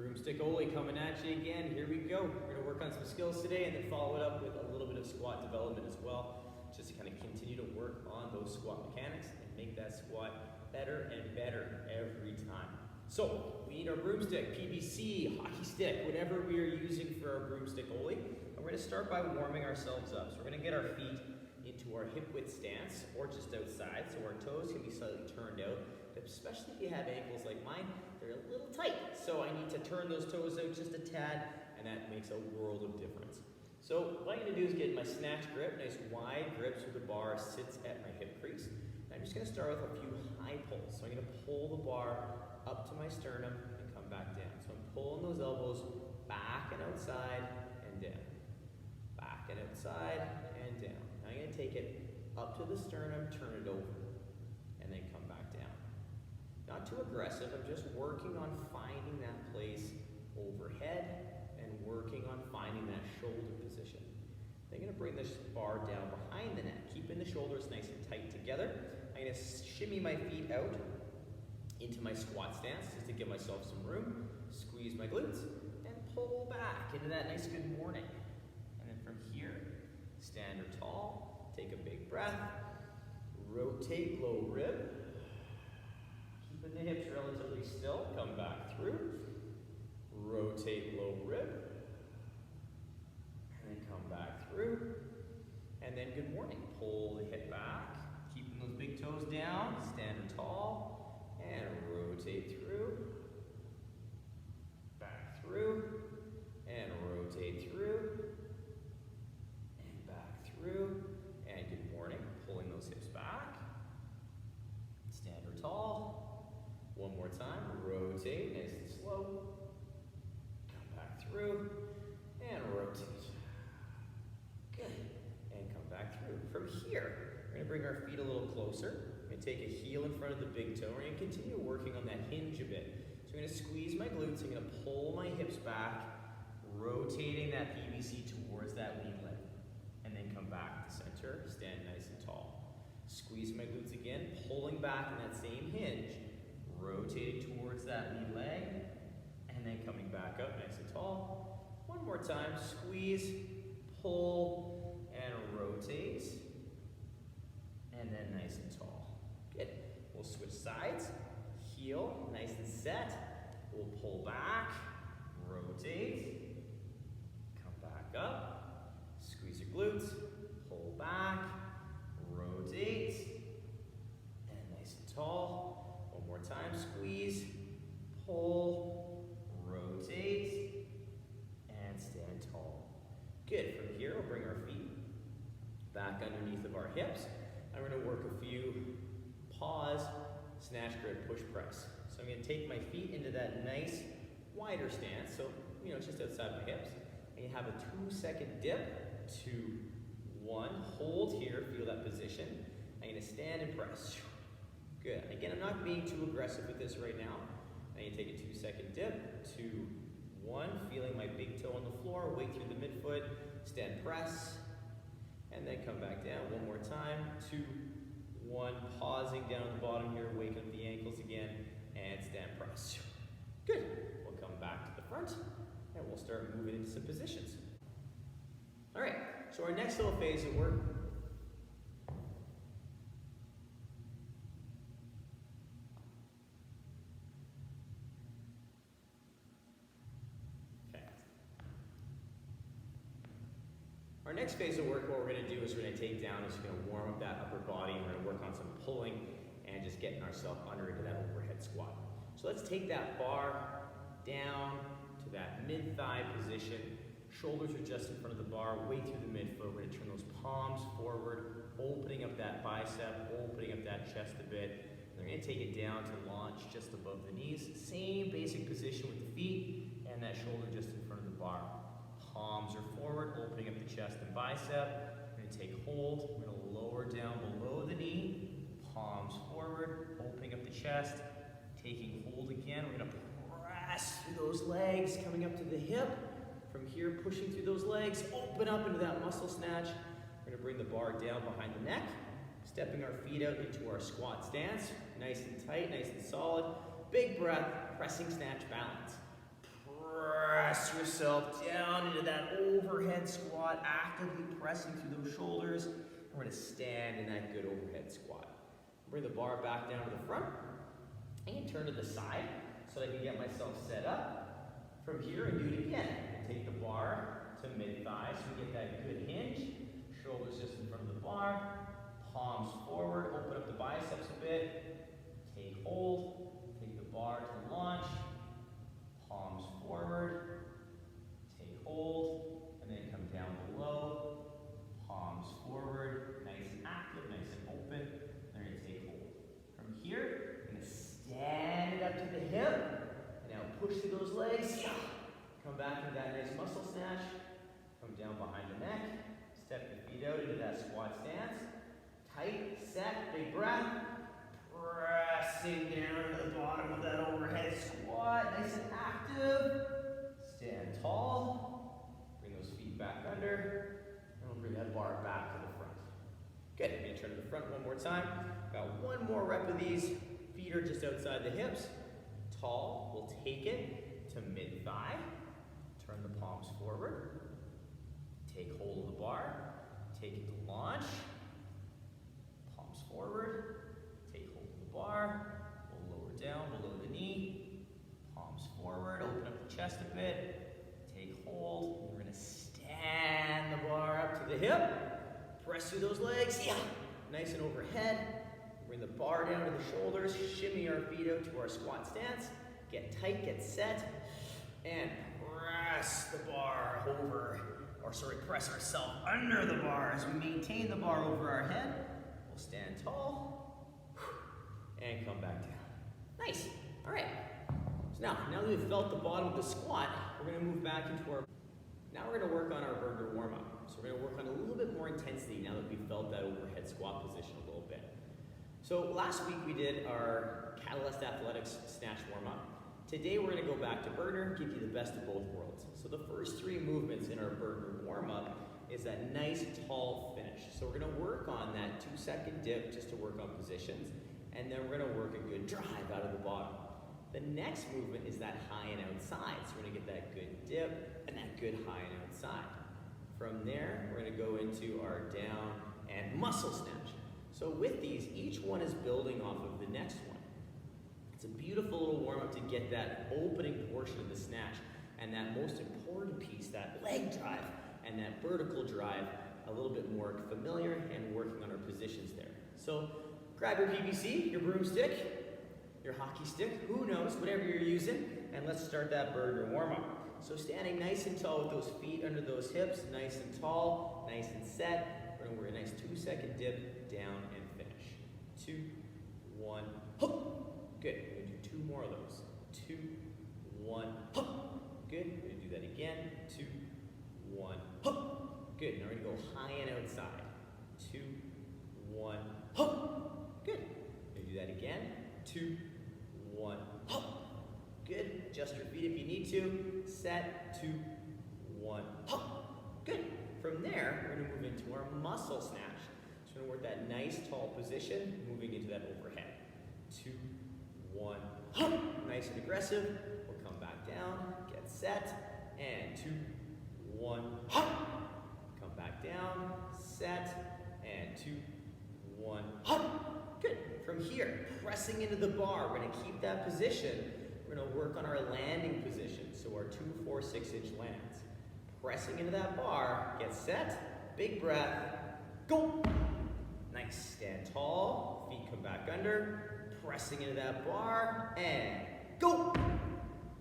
Broomstick Oly coming at you again. Here we go. We're going to work on some skills today and then follow it up with a little bit of squat development as well, just to kind of continue to work on those squat mechanics and make that squat better and better every time. So we need our broomstick, PVC, hockey stick, whatever we are using for our Broomstick Oly. And we're going to start by warming ourselves up. So we're going to get our feet into our hip width stance or just outside, so our toes can be slightly turned out, especially if you have ankles like mine, they're a little tight. So I need to turn those toes out just a tad, and that makes a world of difference. So what I'm going to do is get my snatch grip, nice wide grip so the bar sits at my hip crease. And I'm just going to start with a few high pulls. So I'm going to pull the bar up to my sternum and come back down. So I'm pulling those elbows back and outside and down. Back and outside and down. Now I'm going to take it up to the sternum, turn it over, and then come back down. Not too aggressive, I'm just working on finding that place overhead and working on finding that shoulder position. Then I'm going to bring this bar down behind the neck, keeping the shoulders nice and tight together. I'm going to shimmy my feet out into my squat stance just to give myself some room. Squeeze my glutes and pull back into that nice good morning. And then from here, stand or tall, take a big breath, rotate low rib, keeping the hips relatively still, come back through, rotate low rib, and then come back through, and then good morning. Pull the hip back, keeping those big toes down, stand or tall, and rotate through, back through, and rotate through, and back through, and good morning. Pulling those hips back, stand or tall, one more time, rotate, nice and slow, come back through, and rotate. Good, and come back through. From here, we're going to bring our feet a little closer. We're going to take a heel in front of the big toe. We're going to continue working on that hinge a bit. So I'm going to squeeze my glutes. I'm going to pull my hips back, rotating that PVC towards that lead leg. And then come back to center, stand nice and tall. Squeeze my glutes again, pulling back in that same hinge, rotating towards that lead leg, and then coming back up nice and tall. One more time, squeeze, pull, and rotate, and then nice and tall. Good. We'll switch sides, heel, nice and set. We'll pull back, rotate, come back up, squeeze your glutes, pull back, rotate, and nice and tall. One more time, squeeze, pull, rotate, and stand tall. Good. From here, we'll bring our feet back underneath of our hips. And we're going to work a few pause, snatch grip, push press. So I'm going to take my feet into that nice wider stance, so just outside my hips. And you have a 2-second dip, 2, 1, hold here, feel that position. I'm going to stand and press. Good. Again, I'm not being too aggressive with this right now. I'm going to take a 2-second dip, 2, 1, feeling my big toe on the floor, weight through the midfoot, stand press, and then come back down one more time, 2, 1, pausing down at the bottom here, waking up the ankles again, and stand press. Good. We'll come back to the front, and we'll start moving into some positions. All right, so our next little phase of work, our next phase of work, what we're going to do is we're going to take down, is we're going to warm up that upper body, and we're going to work on some pulling and just getting ourselves under into that overhead squat. So let's take that bar down to that mid-thigh position. Shoulders are just in front of the bar, weight through the midfoot. We're going to turn those palms forward, opening up that bicep, opening up that chest a bit. And we're going to take it down to launch just above the knees. Same basic position with the feet and that shoulder just in front of the bar. Palms are forward, opening up the chest and bicep. We're going to take hold. We're going to lower down below the knee. Palms forward, opening up the chest. Taking hold again. We're going to press through those legs, coming up to the hip. From here, pushing through those legs, open up into that muscle snatch. We're going to bring the bar down behind the neck. Stepping our feet out into our squat stance. Nice and tight, nice and solid. Big breath, pressing snatch balance. press yourself down into that overhead squat, actively pressing through those shoulders. And we're gonna stand in that good overhead squat. Bring the bar back down to the front and turn to the side so that I can get myself set up. From here and do it again. Take the bar to mid-thigh so we get that good hinge. Shoulders just in front of the bar. Palms forward, open up the biceps a bit. Take hold, take the bar to launch. Palms forward, take hold, and then come down below. Palms forward, nice and active, nice and open. Then you're gonna take hold. From here, you're gonna stand it up to the hip. And now push through those legs. Come back into that nice muscle snatch. Come down behind the neck. Step the feet out into that squat stance. Tight, set, big breath. Pressing down to the bottom of that overhead squat. Nice and active. Stand tall. Bring those feet back under. And we'll bring that bar back to the front. Good. I'm going to turn to the front one more time. Got one more rep of these. Feet are just outside the hips. Tall. We'll take it to mid-thigh. Turn the palms forward. Take hold of the bar. Take it to launch. Palms forward. Take hold of the bar. We'll lower down below the knee. Palms forward. Open up the chest a bit. Take hold. We're going to stand the bar up to the hip. Press through those legs. Yeah. Nice and overhead. Bring the bar down to the shoulders. Shimmy our feet out to our squat stance. Get tight, get set. And press the bar over, press ourselves under the bar as we maintain the bar over our head. We'll stand tall and come back down. Nice. All right. So now that we've felt the bottom of the squat, we're going to move back into now we're going to work on our burger warm-up. So we're going to work on a little bit more intensity now that we've felt that overhead squat position a little bit. So last week we did our Catalyst Athletics snatch warm-up. Today we're going to go back to burner, give you the best of both worlds. So the first three movements in our burner warm-up is that nice tall finish. So we're going to work on that 2-second dip just to work on positions, and then we're going to work a good drive out of the bottom. The next movement is that high and outside. So we're going to get that good dip and that good high and outside. From there, we're going to go into our down and muscle snatch. So with these, each one is building off of the next one. It's a beautiful little warm-up to get that opening portion of the snatch and that most important piece, that leg drive and that vertical drive, a little bit more familiar and working on our positions there. So grab your PVC, your broomstick, your hockey stick, who knows, whatever you're using, and let's start that burger warm-up. So standing nice and tall with those feet under those hips, nice and tall, nice and set. We're gonna work a nice 2-second dip, down and finish. 2, 1, hook. Good. We're going to do 2 more of those. 2, 1, hook. Good. We're going to do that again. 2, 1, hook. Good. Now we're going to go high and outside. 2, 1, hook. Good. We're going to do that again. 2, 1, hook. Good. Adjust your feet if you need to. Set. 2, 1, hook. Good. From there, we're going to move into our muscle snatch. So we're going to work that nice tall position, moving into that overhead. 2, 1, hop. Nice and aggressive. We'll come back down, get set, and 2, 1, hop. Come back down, set, and 2, 1, hop. Good. From here, pressing into the bar, we're going to keep that position. We're going to work on our landing position, so our 2, 4, 6-inch lands. Pressing into that bar, get set, big breath, go. Nice. Stand tall, feet come back under. Pressing into that bar, and go.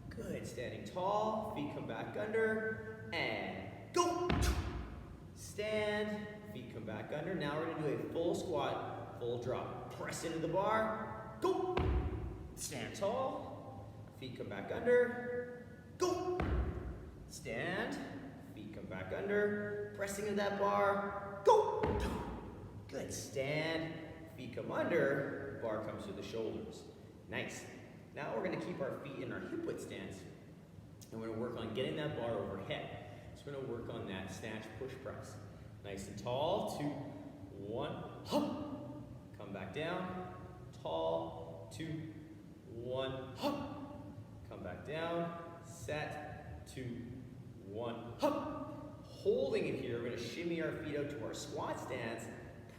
Good. Standing tall, feet come back under, and go. Stand, feet come back under. Now we're going to do a full squat, full drop. Press into the bar, go. Stand tall, feet come back under, go. Stand, feet come back under, pressing into that bar, go. Good. Stand, feet come under, bar comes to the shoulders. Nice. Now we're going to keep our feet in our hip width stance, and we're going to work on getting that bar overhead. So we're going to work on that snatch push press. Nice and tall. 2, 1, hop. Come back down. Tall. 2, 1, hop. Come come back down, set, 2, 1, hop. Holding it here, we're gonna shimmy our feet out to our squat stance,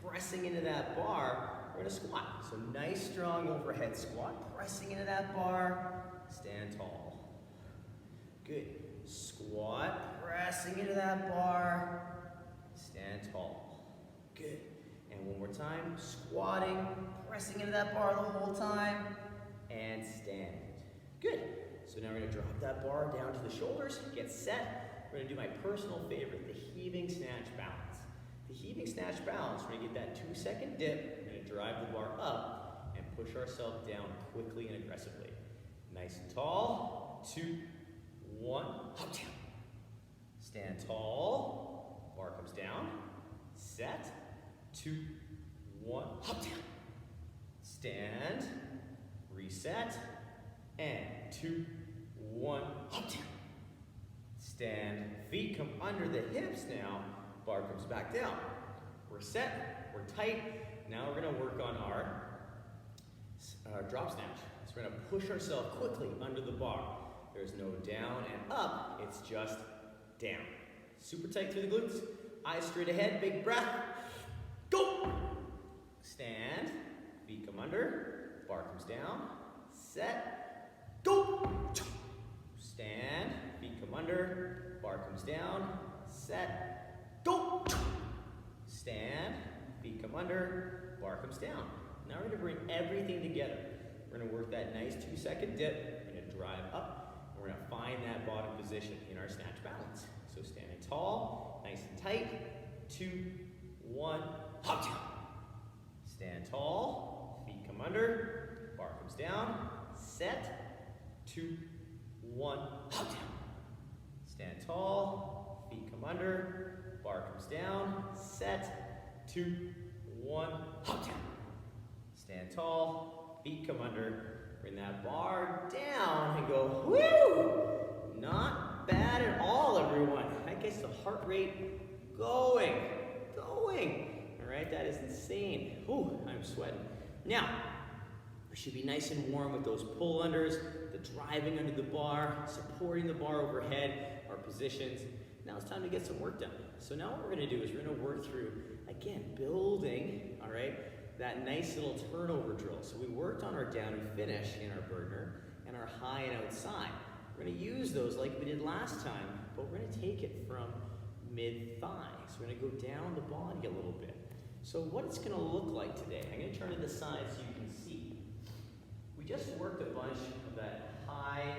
pressing into that bar, we're gonna squat. So nice, strong overhead squat, pressing into that bar, stand tall. Good. Squat, pressing into that bar, stand tall. Good. And one more time, squatting, pressing into that bar the whole time, and stand. Good. So now we're gonna drop that bar down to the shoulders, get set. We're gonna do my personal favorite, the heaving snatch balance. The heaving snatch balance, we're gonna get that 2-second dip, we're gonna drive the bar up and push ourselves down quickly and aggressively. Nice and tall, 2, 1, hop down. Stand tall, bar comes down, set, 2, 1, hop down. Stand, reset, and 2, 1, hop down. Stand, feet come under the hips now, bar comes back down. We're set, we're tight. Now we're gonna work on our drop snatch. So we're gonna push ourselves quickly under the bar. There's no down and up, it's just down. Super tight through the glutes, eyes straight ahead, big breath. Go! Stand, feet come under, bar comes down, set, go! Stand, feet come under, bar comes down, set, go! Stand, feet come under, bar comes down. Now we're gonna bring everything together. We're gonna work that nice 2-second dip, we're gonna drive up, and we're gonna find that bottom position in our snatch balance. So standing tall, nice and tight, 2, 1, hop down. Stand tall, feet come under, bar comes down, set, 2, 1, hop down. Stand tall, feet come under, bar comes down, set, 2, 1, hop down. Stand tall, feet come under, bring that bar down and go, woo! Not bad at all, everyone. That gets the heart rate going. All right, that is insane. Whew, I'm sweating. Now, we should be nice and warm with those pull unders, the driving under the bar, supporting the bar overhead, our positions. Now it's time to get some work done. So now what we're gonna do is we're gonna work through, again, building, all right, that nice little turnover drill. So we worked on our down and finish in our burner and our high and outside. We're gonna use those like we did last time, but we're gonna take it from mid-thigh. So we're gonna go down the body a little bit. So what it's gonna look like today, I'm gonna turn to the side so you can see. We just worked a bunch of that high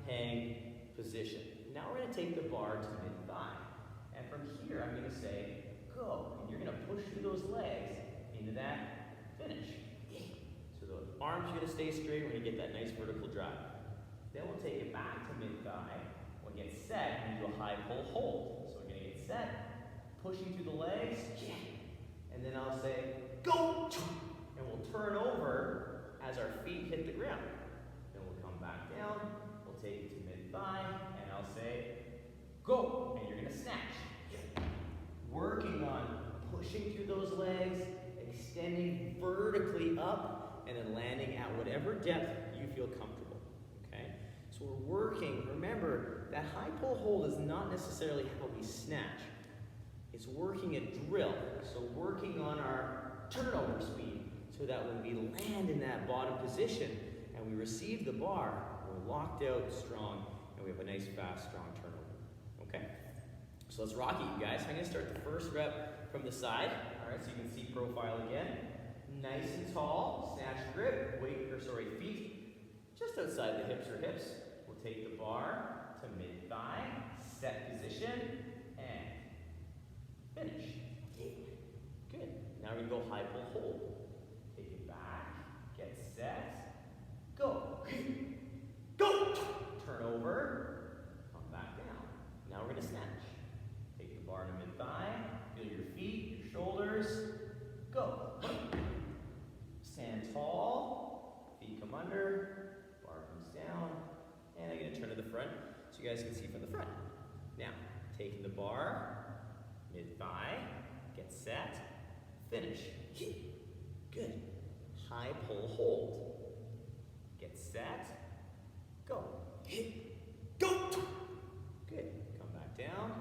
hang position. Now we're gonna take the bar to mid-thigh. And from here, I'm gonna say, go. And you're gonna push through those legs into that finish. So the arms are gonna stay straight, we're gonna get that nice vertical drive. Then we'll take it back to mid-thigh. We'll get set and do a high pull hold. So we're gonna get set, pushing through the legs, and then I'll say, go! And we'll turn over as our feet hit the ground. Then we'll come back down, we'll take it to mid-thigh, and I'll say, go! And you're gonna snatch. Working on pushing through those legs, extending vertically up, and then landing at whatever depth you feel comfortable, okay? So we're working, remember, that high pull hold is not necessarily how we snatch. It's working a drill, so working on our turnover speed, so that when we land in that bottom position and we receive the bar, we're locked out strong, and we have a nice, fast, strong turnover, okay? So let's rock it, you guys. I'm gonna start the first rep from the side, all right, so you can see profile again. Nice and tall, snatch grip, feet just outside the hips or hips. We'll take the bar to mid-thigh, set position, and finish. Good. Now we're gonna go high pull hold. Take it back, get set, go. Go! Turn over, come back down. Now we're gonna snatch. Take the bar to mid-thigh, feel your feet, your shoulders, go. Stand tall, feet come under, bar comes down, and I'm gonna turn to the front so you guys can see from the front. Now, taking the bar, mid-thigh, get set, finish. Good. High pull hold. Get set, go. hit, go. Good. Come back down.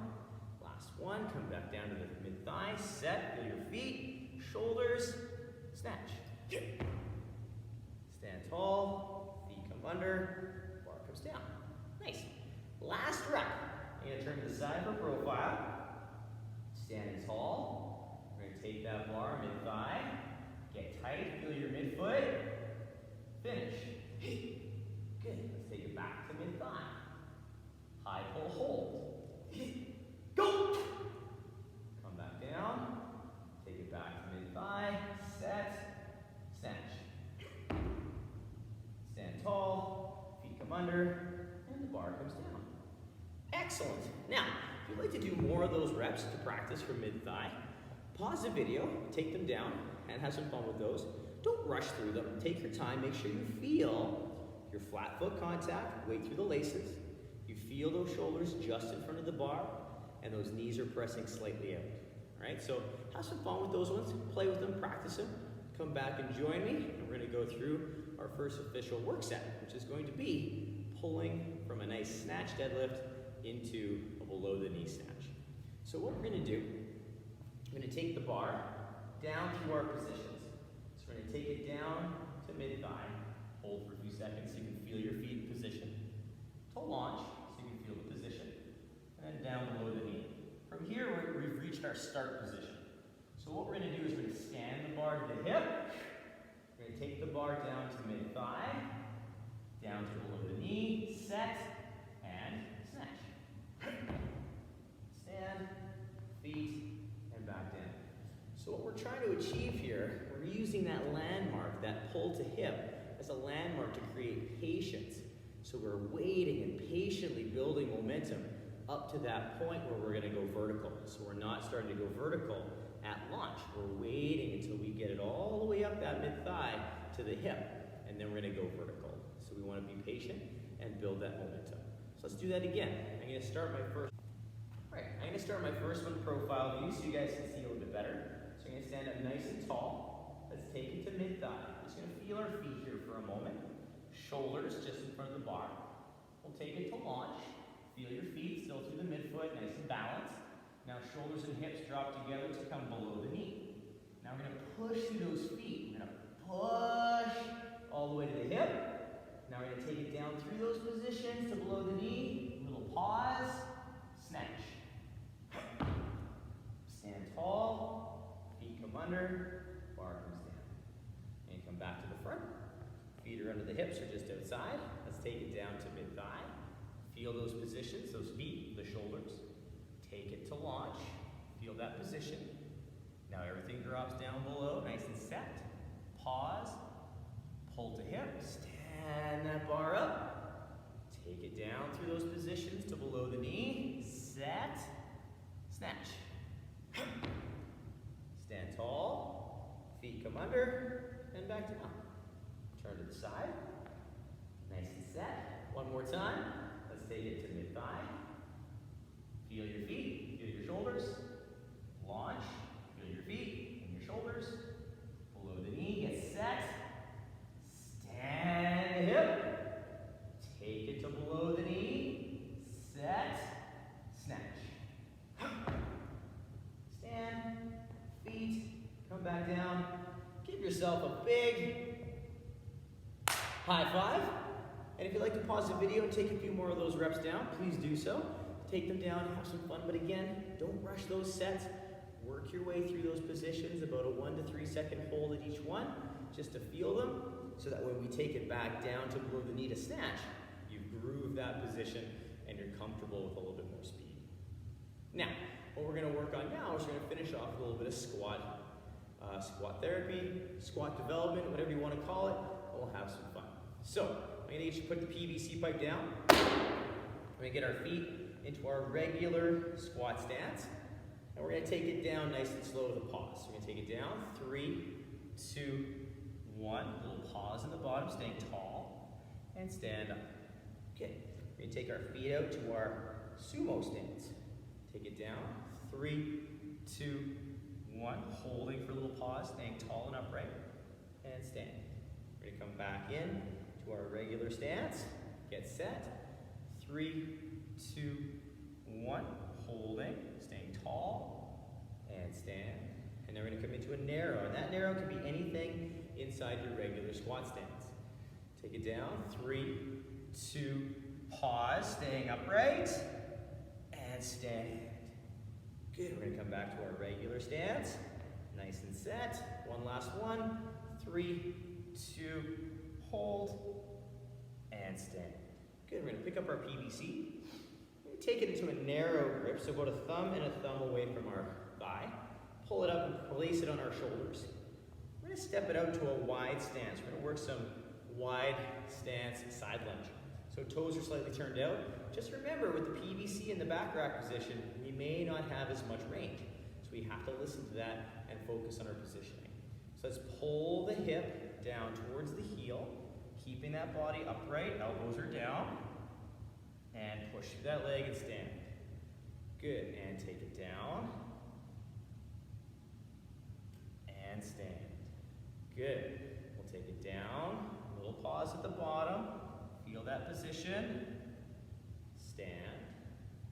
Last one. Come back down to the mid-thigh. Set. Feel your feet, shoulders. Snatch. Hit. Stand tall. Feet come under. Bar comes down. Nice. Last rep. You're going to turn to the side for profile. Standing tall. We're going to take that bar mid-thigh. Get tight. Feel your midfoot. Finish. Good. Let's take it back to mid-thigh. High pull, hold. Go! Come back down. Take it back to mid-thigh. Set. Snatch. Stand tall. Feet come under. And the bar comes down. Excellent. Now, if you'd like to do more of those reps to practice for mid-thigh, pause the video, take them down, and have some fun with those. Don't rush through them. Take your time. Make sure you feel your flat foot contact, weight through the laces. You feel those shoulders just in front of the bar, and those knees are pressing slightly out. All right, so have some fun with those ones. Play with them, practice them. Come back and join me, and we're going to go through our first official work set, which is going to be pulling from a nice snatch deadlift into a below the knee snatch. So what we're going to do, we're going to take the bar down through our positions. So we're going to take it down to mid-thigh, hold for a few seconds so you can feel your feet in position, to launch so you can feel the position, and then down below the knee. From here, we've reached our start position. So what we're going to do is we're going to stand the bar to the hip. We're going to take the bar down to mid-thigh, down to below the knee, set, and snatch. Stand, feet, and back down. So what we're trying to achieve here, we're using that landmark, that pull to hip, as a landmark to create patience. So we're waiting and patiently building momentum up to that point where we're going to go vertical. So we're not starting to go vertical at launch. We're waiting until we get it all the way up that mid-thigh to the hip, and then we're going to go vertical. So we want to be patient and build that momentum. So let's do that again. I'm going to start my first. All right, I'm going to start my first one profile view so you guys can see a little bit better. So I'm going to stand up nice and tall. Let's take it to mid-thigh. We're just going to feel our feet here for a moment. Shoulders just in front of the bar. We'll take it to launch. Feel your feet still through the midfoot, nice and balanced. Now shoulders and hips drop together to come below the knee. Now we're going to push through those feet. We're going to push all the way to the hip. Now we're going to take it down through those positions to below the knee. A little pause. Snatch. Stand tall. Feet come under. Bar comes down. And come back to the front. Feet are under the hips or just outside. Let's take it down to mid-thigh. Feel those positions, those feet, the shoulders. Take it to launch. Feel that position. Now everything drops down below, nice and set. Pause. Pull to hip. Stand that bar up. Take it down through those positions to below the knee. Set. Snatch. Stand tall. Feet come under. And back down. Turn to the side. Nice and set. One more time. Let's take it to mid-thigh. Feel your feet. Feel your shoulders. Launch. Feel your feet and your shoulders. Below the knee. Get set. Stand the hip. Take it to below the knee. Set. Snatch. Stand. Feet. Come back down. Give yourself a big high five. And if you'd like to pause the video and take a few more of those reps down, please do so. Take them down, have some fun, but again, don't rush those sets. Work your way through those positions, about a 1 to 3 second hold at each one, just to feel them, so that when we take it back down to below the knee to snatch, you've grooved that position and you're comfortable with a little bit more speed. Now, what we're going to work on now is we're going to finish off with a little bit of squat therapy, squat development, whatever you want to call it, and we'll have some fun. So, I'm going to get you to put the PVC pipe down. We're going to get our feet into our regular squat stance. And we're going to take it down nice and slow with a pause. So we're going to take it down. 3, 2, 1. A little pause in the bottom, staying tall. And stand up. Okay. We're going to take our feet out to our sumo stance. Take it down. 3, 2, 1. Holding for a little pause, staying tall and upright. And stand. We're going to come back in to our regular stance. Get set. 3, 2, 1. Holding, staying tall, and stand. And then we're going to come into a narrow. And that narrow can be anything inside your regular squat stance. Take it down. 3, 2, pause, staying upright, and stand. Good. We're going to come back to our regular stance. Nice and set. One last one. 3, 2, hold, and stand. Good. We're going to pick up our PVC. Take it into a narrow grip, so about a thumb and a thumb away from our thigh. Pull it up and place it on our shoulders. We're going to step it out to a wide stance. We're going to work some wide stance side lunge. So toes are slightly turned out. Just remember, with the PVC in the back rack position, we may not have as much range. So we have to listen to that and focus on our positioning. So let's pull the hip down towards the heel, keeping that body upright, elbows are down. And push through that leg and stand. Good. And take it down. And stand. Good. We'll take it down. A little pause at the bottom. Feel that position. Stand.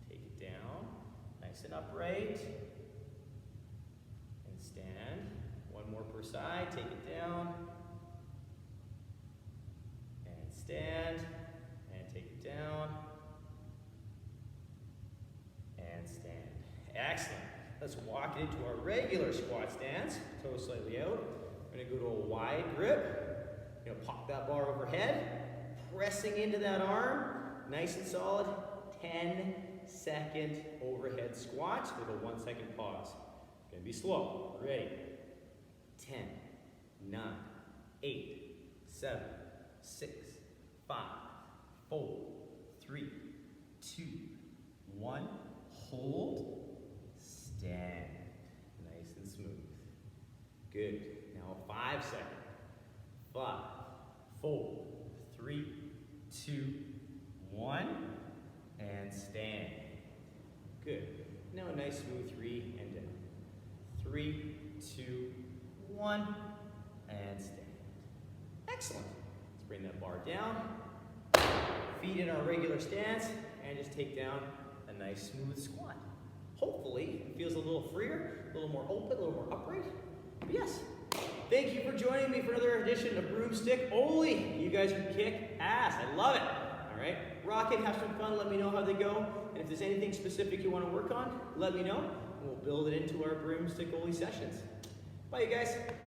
Take it down. Nice and upright. And stand. One more per side. Take it down. And stand. And take it down. And stand. Excellent. Let's walk into our regular squat stance. Toes slightly out. We're going to go to a wide grip. You're going to pop that bar overhead. Pressing into that arm. Nice and solid. 10-second overhead squat with a 1-second pause. It's going to be slow. Ready? 10, 9, 8, 7, 6, 5, 4, 3, 2, 1. Hold, stand. Nice and smooth. Good. Now 5 seconds. 5, 4, 3, 2, 1. And stand. Good. Now a nice smooth 3 and down. 3, 2, 1. And stand. Excellent. Let's bring that bar down. Feet in our regular stance. And just take down a nice smooth squat. Hopefully it feels a little freer, a little more open, a little more upright. But yes, thank you for joining me for another edition of Broomstick Oly. You guys can kick ass. I love it. All right, rock it, have some fun. Let me know how they go. And if there's anything specific you want to work on, let me know. And we'll build it into our Broomstick Oly sessions. Bye, you guys.